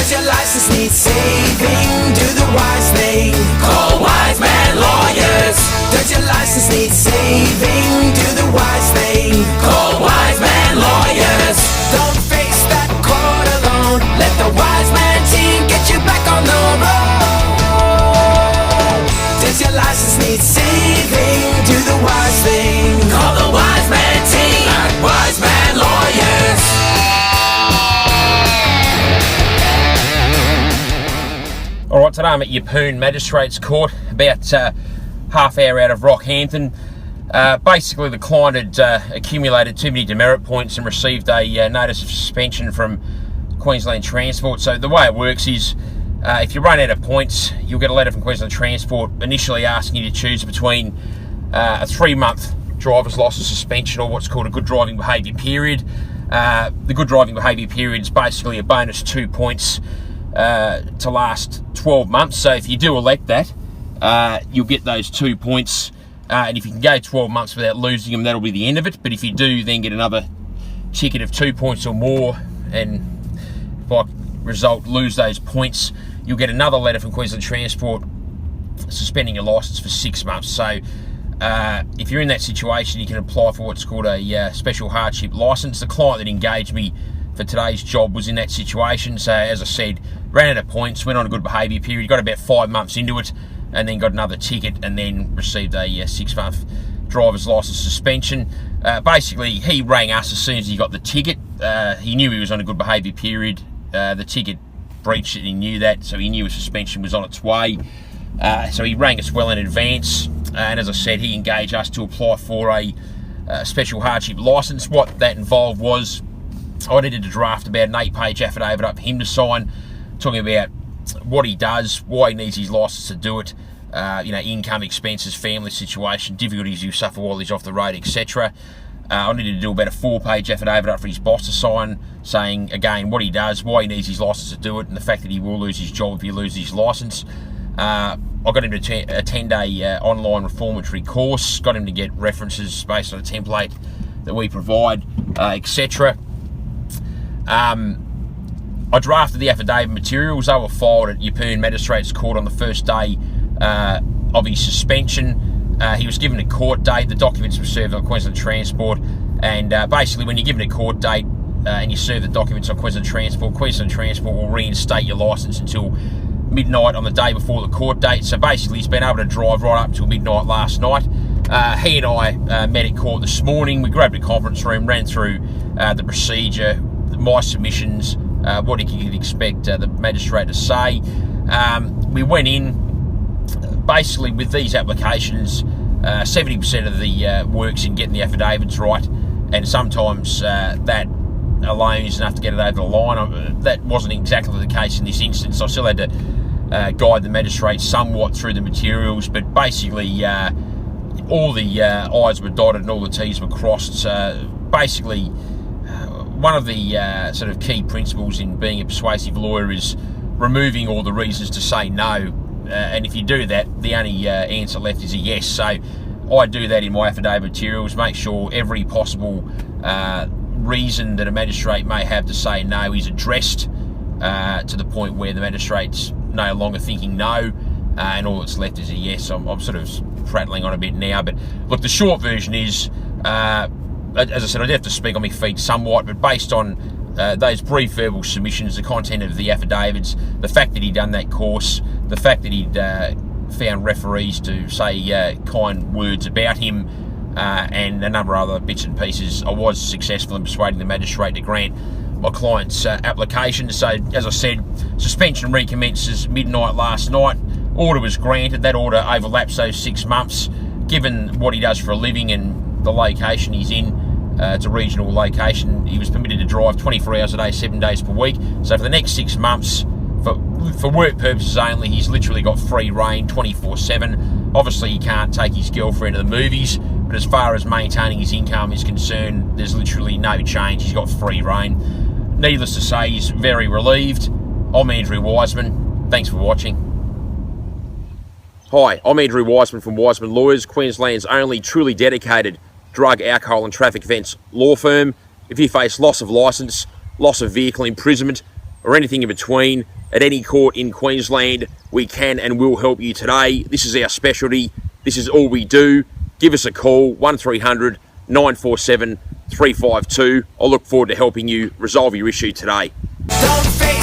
Does your license need saving? Do the wise thing. Call Wise Man Lawyers. Does your license need saving? Do the wise thing. Call Wise Man Lawyers. Don't face that court alone. Let the Wise Man team get you back on the road. Does your license need saving? Do the wise thing. Call the Wise Man team at Wise Man Lawyers. Alright, today I'm at Yeppoon Magistrates Court, about half hour out of Rockhampton. Basically, the client had accumulated too many demerit points and received a notice of suspension from Queensland Transport. So the way it works is, if you run out of points, you'll get a letter from Queensland Transport initially asking you to choose between a 3-month driver's licence suspension or what's called a good driving behaviour period. The good driving behaviour period is basically a bonus 2 points to last 12 months. So if you do elect that, you'll get those 2 points, and if you can go 12 months without losing them, that'll be the end of it. But if you do then get another ticket of 2 points or more, and by result lose those points, you'll get another letter from Queensland Transport suspending your licence for 6 months. So if you're in that situation, you can apply for what's called a special hardship licence. The client that engaged me for today's job was in that situation. So as I said, ran out of points, went on a good behaviour period, got about 5 months into it, and then got another ticket, and then received a 6-month driver's licence suspension. Basically, he rang us as soon as he got the ticket. He knew he was on a good behaviour period. The ticket breached it, and he knew that, so he knew his suspension was on its way. So he rang us well in advance, and as I said, he engaged us to apply for a special hardship licence. What that involved was, I needed to draft about an 8-page affidavit up for him to sign, talking about what he does, why he needs his licence to do it, income, expenses, family situation, difficulties you suffer while he's off the road, etc. I needed to do about a 4-page affidavit up for his boss to sign, saying, again, what he does, why he needs his licence to do it, and the fact that he will lose his job if he loses his licence. I got him to attend a online reformatory course, got him to get references based on a template that we provide, etc. I drafted the affidavit materials. They were filed at Yeppoon Magistrates Court on the first day of his suspension. He was given a court date. The documents were served on Queensland Transport, and basically when you're given a court date and you serve the documents on Queensland Transport will reinstate your licence until midnight on the day before the court date. So basically he's been able to drive right up until midnight last night. He and I met at court this morning. We grabbed a conference room, ran through the procedure, my submissions, what he could expect the magistrate to say. We went in, basically with these applications, 70% of the work's in getting the affidavits right, and sometimes that alone is enough to get it over the line. That wasn't exactly the case in this instance. I still had to guide the magistrate somewhat through the materials, but basically all the I's were dotted and all the T's were crossed. Basically, one of the sort of key principles in being a persuasive lawyer is removing all the reasons to say no, and if you do that, the only answer left is a yes. So I do that in my affidavit materials, make sure every possible reason that a magistrate may have to say no is addressed to the point where the magistrate's no longer thinking no, and all that's left is a yes. I'm sort of prattling on a bit now, but look, the short version is, as I said, I'd have to speak on my feet somewhat, but based on those brief verbal submissions, the content of the affidavits, the fact that he'd done that course, the fact that he'd found referees to say kind words about him, and a number of other bits and pieces, I was successful in persuading the magistrate to grant my client's application. So, as I said, suspension recommences midnight last night. Order was granted. That order overlaps those 6 months. Given what he does for a living and the location he's in, it's a regional location, he was permitted to drive 24 hours a day, 7 days per week. So for the next 6 months, for work purposes only, he's literally got free reign 24/7. Obviously he can't take his girlfriend to the movies, but as far as maintaining his income is concerned, there's literally no change. He's got free reign. Needless to say, he's very relieved. I'm Andrew Wiseman. Thanks for watching. Hi, I'm Andrew Wiseman from Wiseman Lawyers, Queensland's only truly dedicated drug, alcohol and traffic offence law firm. If you face loss of licence, loss of vehicle imprisonment, or anything in between, at any court in Queensland, we can and will help you today. This is our specialty. This is all we do. Give us a call, 1300 947 352. I look forward to helping you resolve your issue today. Don't